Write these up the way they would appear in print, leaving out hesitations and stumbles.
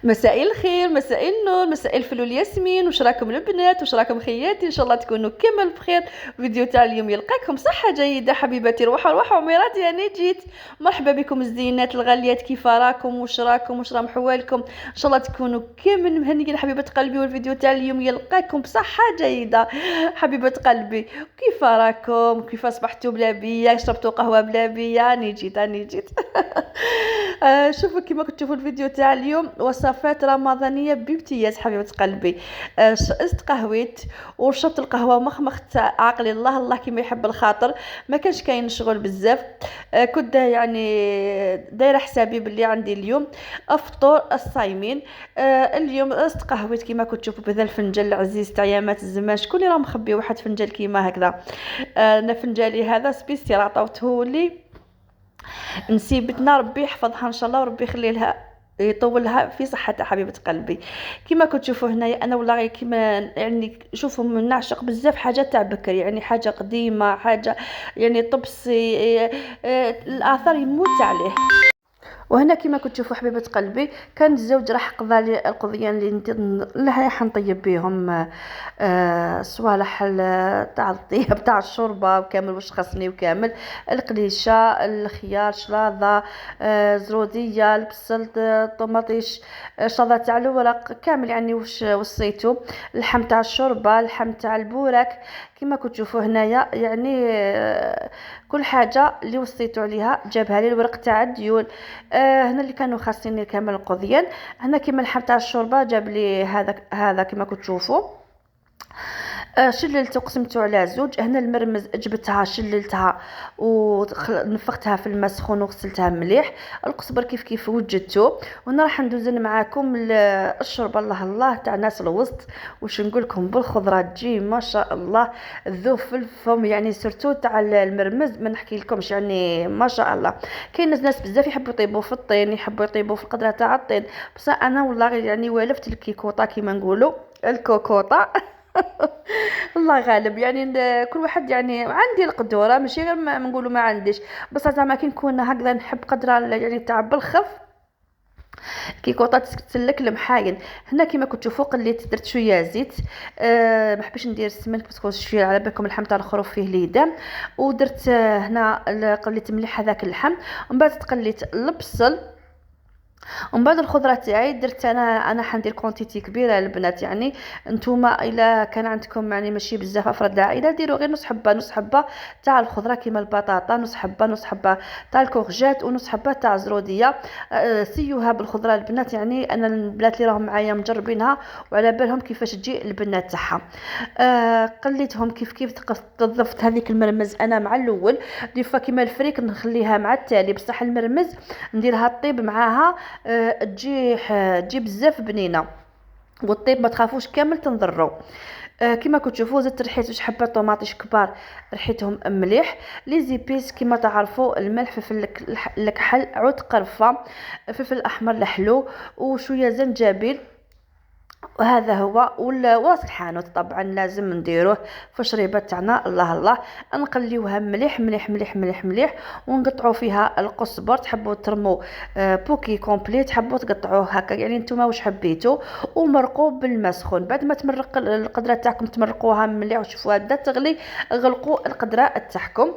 مساء الخير، مساء النور، مساء الفل والياسمين. واش راكم البنات؟ واش راكم خياتي؟ ان شاء الله تكونوا كامل بخير. فيديو تاع اليوم يلقاكم صحه جيده حبيباتي. روحوا وميراتي، انا جيت. مرحبا بكم الزينات الغاليات، كيف راكم؟ واش راكم؟ واش راهم حوالكم؟ ان شاء الله تكونوا كامل مهنيين حبيبات قلبي. والفيديو تاع اليوم يلقاكم بصحه جيده حبيبات قلبي. كيف راكم؟ كيف اصبحتوا بلا بيا؟ شربتوا قهوه بلا بيا؟ انا جيت. شوفوا كما كنتوا تشوفوا الفيديو تاع اليوم، وصفات رمضانيه بامتياز حبيبه قلبي. استقهويت وشربت القهوه ومخمخت عقلي. الله الله كما يحب الخاطر. ما كانش كاين شغل بزاف. كنت يعني دايره حسابي باللي عندي اليوم افطر الصايمين. اليوم استقهويت كما كنت تشوفوا بهذا الفنجان العزيز تاع يامات الزمان. شكون اللي راه مخبي واحد فنجان كيما هكذا؟ انا فنجالي هذا سبيسيال عطاوته لي نسيبتنا، ربي يحفظها ان شاء الله وربي يخلي لها يطولها في صحتها حبيبه قلبي. كما كنت تشوفوا هنايا انا والله كما يعني شوفوا من نعشق بزاف حاجات تاع بكر، يعني حاجه قديمه، حاجه يعني طبسي. الاثار يموت عليه. وهنا كما كنت تشوفوا حبيبه قلبي، كان الزوج راح قضى لي القضيان اللي راح نطيب بهم صوالح تاع الطيب تاع الشوربه وكامل واش خصني وكامل. القليشه، الخيار، شلاضه، زروديه، البصل، طوماطيش، شلاضه تاع الورق كامل، يعني واش وصيتو. اللحم تاع الشوربه، اللحم تاع البورك. كما كنت تشوفوا هنايا يعني كل حاجه اللي وصيتو عليها جابها لي. الورق تاع الديول. هنا اللي كانوا خاصين كامل القضيان. هنا كيما اللحم تاع الشوربه جاب لي هذا كما كنت تشوفوا. شللته وقسمته على زوج. هنا المرمز جبتها شللتها ونفختها في الماء سخون وغسلتها مليح. القزبر كيف وجدته. وهنا راح ندوز معاكم الشوربه الله الله تاع ناس الوسط. واش نقول لكم بالخضره تجي ما شاء الله ذوب في الفم، يعني سيرتو تاع المرمز ما نحكي لكمش، يعني ما شاء الله. كاين ناس بزاف يحبوا يطيبوا في الطين، يحبوا يطيبوا في القدره تاع الطين، بصح انا والله يعني والفت الكيكوطه كيما نقولوا الكوكوطه. الله غالب، يعني كل واحد يعني عندي القدوره، ماشي غير ما نقولوا ما عنديش، بس زعما كي نكون هكذا نحب قدره يعني تاع بالخف كيكوطات تسلك المحاين. هنا كما كنت تشوفوا قليت درت شويه زيت. ما حبيتش ندير السمن باسكو شويه على بالكم اللحم تاع الخروف فيه ليدام. ودرت هنا قليت مليح هذاك اللحم. ومن بعد قليت البصل. ومن بعد الخضره تاعي درت انا حندير كونتيتي كبيره البنات، يعني نتوما الا كان عندكم يعني ماشي بزاف افراد العائله ديروا غير نص حبه تاع الخضره كيما البطاطا، نص حبه تاع الكورجات، ونص حبه تاع زروديه. سيوها بالخضره البنات، يعني انا البنات اللي راهم معايا مجربينها وعلى بالهم كيفاش تجي البنات تاعها. قليتهم كيف تضفت هذيك المرمز انا مع الاول. ديفا كيما الفريك نخليها مع التالي، بصح المرمز نديرها طيب معاها. تجي بزاف بنينه. والطيب ما تخافوش كامل تنضروا. كما كنتوا تشوفوا زدت رحيت واش حبه طوماطيش كبار رحيتهم مليح. لي زيبيس كما تعرفوا الملح، فلفل الكحل، عود قرفه، فلفل احمر الحلو، وشويه زنجبيل. وهذا هو وراس الحانوت طبعا لازم نديروه في الشريبه تاعنا. الله الله نقليوها مليح مليح مليح مليح مليح. ونقطعوا فيها القزبر، تحبوا ترموا بوكي كومبلي، تحبوا تقطعوه هكا يعني نتوما واش حبيتوا. ومرقوا بالماء سخون. بعد ما تمرق القدره تاعكم تمرقوها مليح وتشوفوها بدات تغلي، غلقوا القدره تاعكم.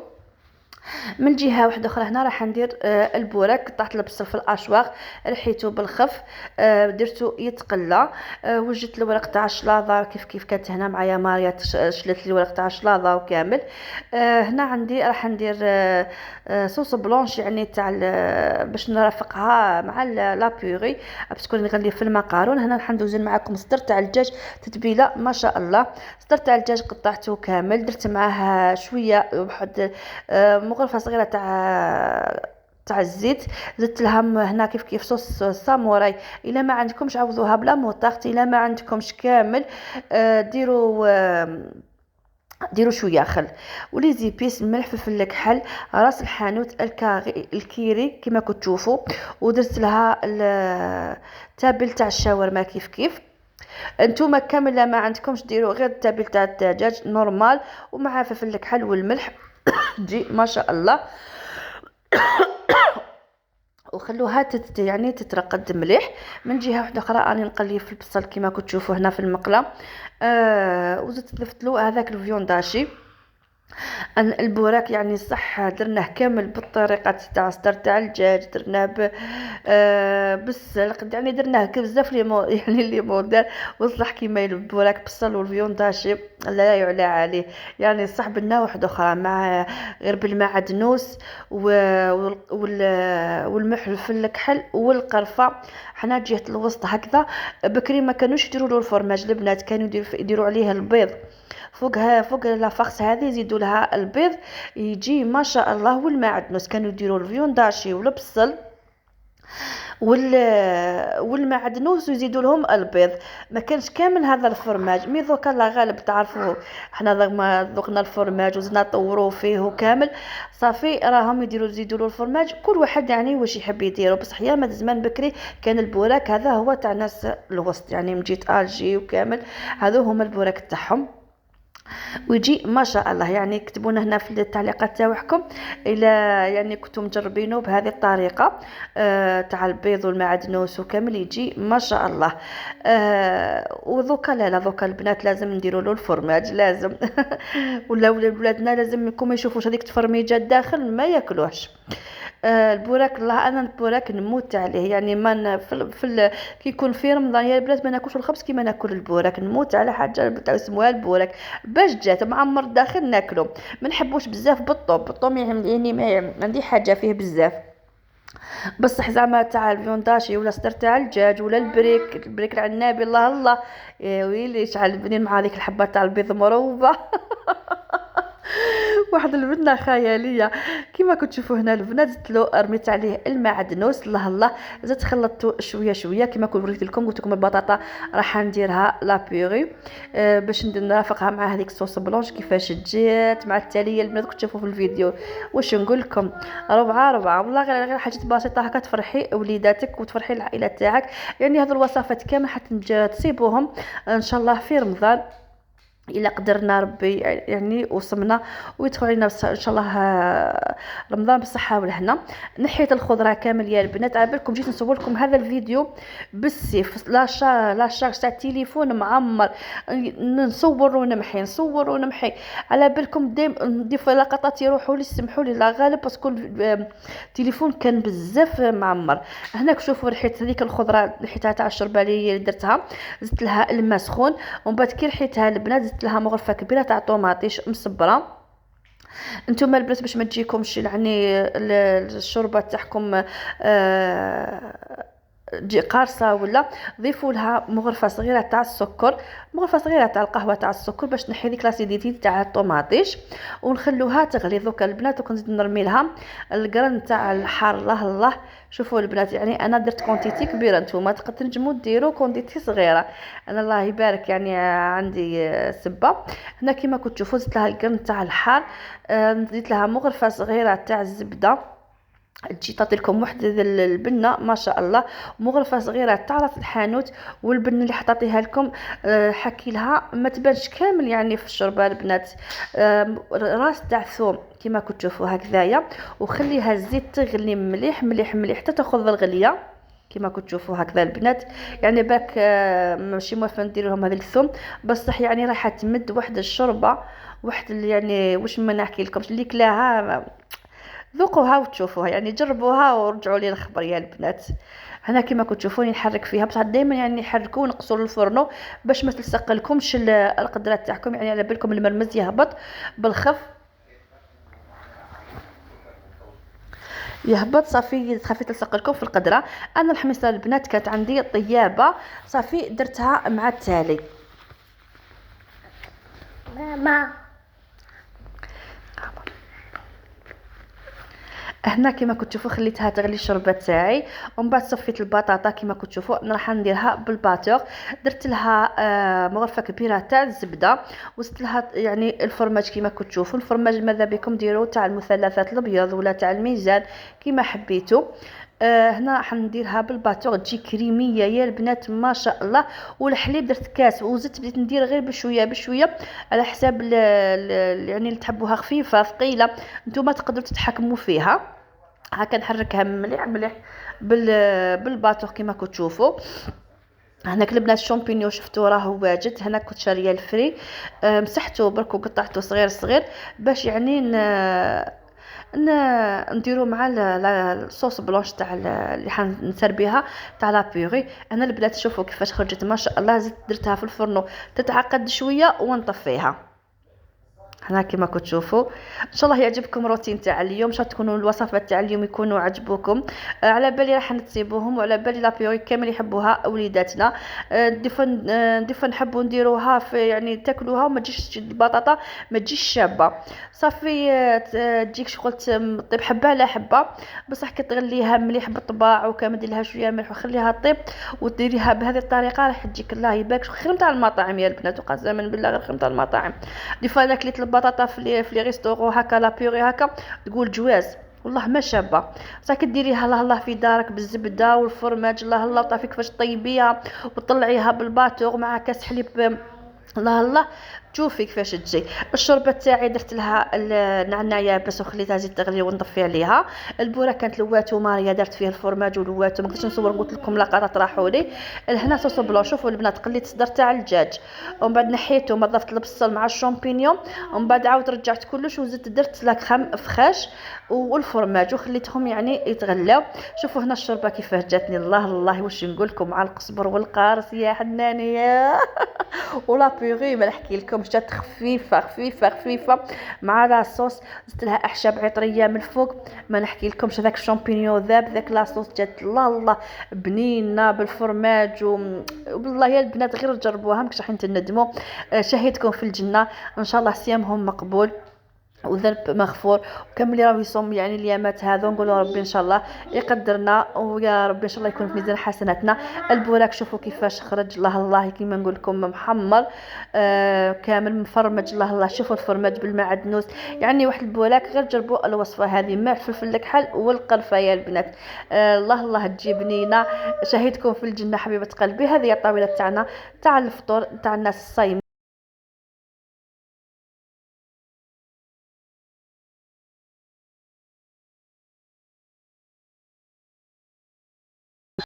من جهه واحده اخرى هنا راح ندير البورك. قطعت البصل في الاشواغ، رحيته بالخف، درته يتقلى. وجدت الورق تاع الشلاضه كيف كانت هنا معايا ماريا شلت لي الورق تاع الشلاضه وكامل. هنا عندي راح ندير صوص بلونش، يعني تاع باش نرافقها مع لا بيوري باسكو نغلي في المقارون. هنا راح ندوز معكم صدر تاع الدجاج تتبيله ما شاء الله. صدر تاع الدجاج قطعته كامل، درت معاه شويه واحد مغرفه صغيره تاع الزيت. زدت لها هنا كيف صوص ساموراي. الا ما عندكمش عوضوها بلا موطاخت، الا ما عندكمش كامل ديروا شويه خل. ولي زيبيس الملح، فلفل الكحل، راس الحانوت، الكيري كما كنتوا تشوفوا. ودرت لها التابل تاع الشاورما كيف انتوما كامل ما عندكمش ديروا غير التابل تاع الدجاج نورمال ومع فلفل الكحل والملح. تجي ما شاء الله. وخلوها يعني تترقد مليح. من جهه واحده اخرى راني نقلي في البصل كما كنتوا تشوفوا هنا في المقله. وزدت ضفت له هذاك الفيونداشي. أن البوراك يعني صح درناه كامل بالطريقه تاع الصدر تاع الدجاج، درناه بالسلق، يعني درناه بزاف يعني اللي موديل وصلح كيما البوراك بالصل والفيونداشي لا يعلى عليه. يعني صح بنا واحده اخرى مع غير بالمعدنوس والمحلفل الكحل والقرفه. حنا جهه الوسط هكذا. بكري ما كانوش يديروا له الفرماج، البنات كانوا يديروا عليه البيض فوقها، فوق لافاكس هذه يزيدوا لها البيض، يجي ما شاء الله. والمعدنوس كانوا يديروا الفيونداشي والبصل والمعدنوس ويزيدوا لهم البيض. ما كانش كامل هذا الفرماج. مي دوكا لا غالب تعرفوا حنا ما ذقنا الفرماج وزدنا نطوروا فيه وكامل صافي راهم يزيدوا له الفرماج. كل واحد يعني واش يحب يديروا. بصح يا ما زمان بكري كان البوراك هذا هو تاع ناس الوسط، يعني من جيت الجي وكامل هذو هما البوراك تاعهم. ويجي ما شاء الله. يعني كتبونا هنا في التعليقات تاعكم الى يعني كنتم مجربينه بهذه الطريقه تاع البيض والمعدنوس وكامل، يجي ما شاء الله. وذوكا لا ذوكا البنات لازم نديروا له الفرماج لازم ولا ولادنا لازم يكونوا يشوفوش هذيك التفرميجه الداخل ما ياكلوهش. البوراك الله انا البوراك نموت عليه. يعني ما كي يكون في رمضان يا البنات ما ناكلش الخبز كيما ناكل البوراك. نموت على حاجه تاع اسمها البوراك باش جات معمر داخل ناكلو. ما نحبوش بزاف بالطوم يعني ما عندي حاجه فيه بزاف. بصح زعما تاع الفيونداشي ولا صدر تاع الدجاج ولا البريك العنابي الله الله يا ويلي شعل بنين مع هذيك الحبه تاع البيض مروبه واحد البنه خياليه. كما كنت تشوفوا هنا البنات زدت له رميت عليه المعدنوس الله الله. زدت خلطته شويه شويه كما كنت وريت لكم. قلت لكم البطاطا راح نديرها لا بيغي باش نرافقها مع هذيك الصوص بلونش كيفاش جات مع التاليه. البنات كنت تشوفوا في الفيديو واش نقول لكم. ربعه والله غير حاجات بسيطه هكا تفرحي وليداتك وتفرحي العائله تاعك. يعني هذو الوصفات كامل حتى تصيبوهم ان شاء الله في رمضان الا قدرنا ربي يعني وصمنا ويدخل علينا ان شاء الله رمضان بالصحه والهنا. نحيت الخضره كامل يا البنات. على بالكم جيت نصور لكم هذا الفيديو بالسيف لا شارج تاع التليفون معمر نصور ونمحي على بالكم ديم نضيف لقطات يروحوا لي سمحوا لي لا غالب باسكو التليفون كان بزاف معمر. هنا شوفوا ريحه هذيك الخضره ريحتها تاع الشوربه اللي درتها. زدت لها الماء سخون ومن بعد كي ريحتها البنات زدت لها مغرفه كبيره تاع طوماطيش مصبره. انتم البنات باش ما تجيكمش يعني الشوربه تاعكم تجي قارصه ولا ضيفوا لها مغرفه صغيره تاع السكر، مغرفه صغيره تاع القهوه تاع السكر باش تنحي ديك لاسيديتي تاع الطوماطيش ونخلوها تغلي. دوك البنات وكنزيد نرمي لها القرن تاع الحار الله الله. شوفوا البنات يعني انا درت كونتيتي كبيره نتوما تقدروا تنجموا ديروا كونتيتي صغيره. انا الله يبارك يعني عندي سبه هنا كما كنتوا تشوفوا زدت لها القرن تاع الحار. زدت لها مغرفه صغيره تاع الزبده تجي تعطي لكم واحد البنه ما شاء الله. مغرفه صغيره تاع راس الحانوت والبنه اللي حطيتيها لكم حكي لها ما تبانش كامل يعني في الشوربه البنات. راس تاع ثوم كما كنتوا تشوفوا هكذايا وخليها الزيت تغلي مليح مليح مليح حتى تاخذ الغليه كما كنتوا تشوفوا هكذا البنات. يعني باك ماشي موافقه ندير لهم هذا الثوم بصح يعني راح تمد واحد الشوربه واحد يعني واش ما نحكي لكمش اللي كلاها ذوقوها وتشوفوها يعني جربوها ورجعوا لي الخبر يا البنات. هنا كما كنتوا تشوفوني نحرك فيها بصح دائما يعني نحركوا ونقصوا الفرن باش ما تلصق لكمش القدره تاعكم. يعني على بالكم المرمز يهبط بالخف يهبط صافي تخافي تلصق لكم في القدره. انا الحميصه البنات كانت عندي طيابه صافي درتها مع التالي. ماما هنا كما كنتوا تشوفوا خليتها تغلي الشوربه تاعي ومن بعد صفيت البطاطا كما كنتوا تشوفوا. انا راح نديرها بالباتور. درت لها مغرفه كبيره تاع الزبده وزدت لها يعني الفرماج كما كنتوا تشوفوا. الفرماج ماذا بكم ديروا تاع المثلثات الابيض ولا تاع الميزان كما حبيتوا. هنا راح نديرها بالباتور تجي كريميه يا البنات ما شاء الله. والحليب درت كاس وزدت بديت ندير غير بشويه بشويه على حساب يعني اللي تحبوها خفيفه ثقيله نتوما تقدروا تتحكموا فيها. هاكا نحركها مليح مليح بالباطوغ كيما كنتو تشوفوا. هنا كلبنا الشامبينيون، شفتو راهو واجد. هنا كنت شاريه الفري، مسحته برك وقطعته صغير صغير باش يعني نديرو مع الصوص بلونش تاع اللي حنسر بها تاع لا بيغي. انا البنات شوفوا كيفاش خرجت ما شاء الله. زدت درتها في الفرن تتعقد شويه ونطفيها. هنا كما كتشوفوا ان شاء الله يعجبكم روتين تاع اليوم، ان شاء الله تكونوا الوصفات تاع اليوم يكونوا عجبوكم. على بالي راح نتسيبوهم، وعلى بالي لابيوري كامل يحبوها وليداتنا. ديفا نحبوا نديروها في يعني تاكلوها وما تجيش البطاطا ما تجيش شابه صافي. تجيك شغل طيب حبه على حبه، بصح كي تغليها مليح بالطباع وكامل دير لها شويه ملح وخليها طيب وديريها بهذه الطريقه راح تجيك الله يبارك خير نتاع المطاعم يا البنات، وقسما بالله غير خير نتاع المطاعم. دي فوا انا كليت البطاطا في لي ريستورو هكا لا بيوري هكا تقول جواز والله ما شابه. صح كديريها الله الله في دارك بالزبده والفرماج الله الله، وطافي كيفاش طيبيها وتطلعيها بالباتور مع كاس حليب الله الله. تشوفي كيفاش تجي. الشوربه تاعي درت لها النعناع يابس وخليتها زيت تغلي ونطفي عليها. البوره كانت لواتو ماريا درت فيه الفرماج ولواتو، ما قدرتش نصور قلت لكم لقطات راحوا لي. هنا صوص بلون. شوفوا البنات قليت الصدر تاع الدجاج ومن بعد نحيته ما ضفت البصل مع الشامبينيون، ومن بعد عاود رجعت كلش وزدت درت لا كريم فخاش والفرماج وخليتهم يعني يتغلاو. شوفوا هنا الشوربه كيفاش جاتني الله الله. واش نقول لكم مع القزبر والقارص يا حناني يا ولا بيغي ما نحكي لكم، جات خفيفه خفيفه خفيفه مع لاصوص. زدت لها اعشاب عطريه من الفوق ما نحكي لكمش. هذاك الشامبينيون ذاب ذاك لاصوص جات الله الله بنينه بالفرماج والله يا البنات غير جربوها ماكش راح تندموا. شهيتكم في الجنه ان شاء الله، صيامهم مقبول وذنب مغفور. وكملي راهو يصوم يعني اليامات هذو، نقولوا ربي ان شاء الله يقدرنا ويا ربي ان شاء الله يكون في ميزان حسناتنا. البوراك شوفوا كيفاش خرج الله الله كيما نقول لكم محمر كامل مفرمج الله الله. شوفوا الفرماج بالمعدنوس يعني واحد البوراك غير جربوا الوصفه هذه مع الفلفل الكحل والقرفه يا البنات. الله الله تجي بنينه. شهيتكم في الجنه حبيبه قلبي. هذه هي الطاوله تاعنا تاع الفطور تاع الناس الصايمين.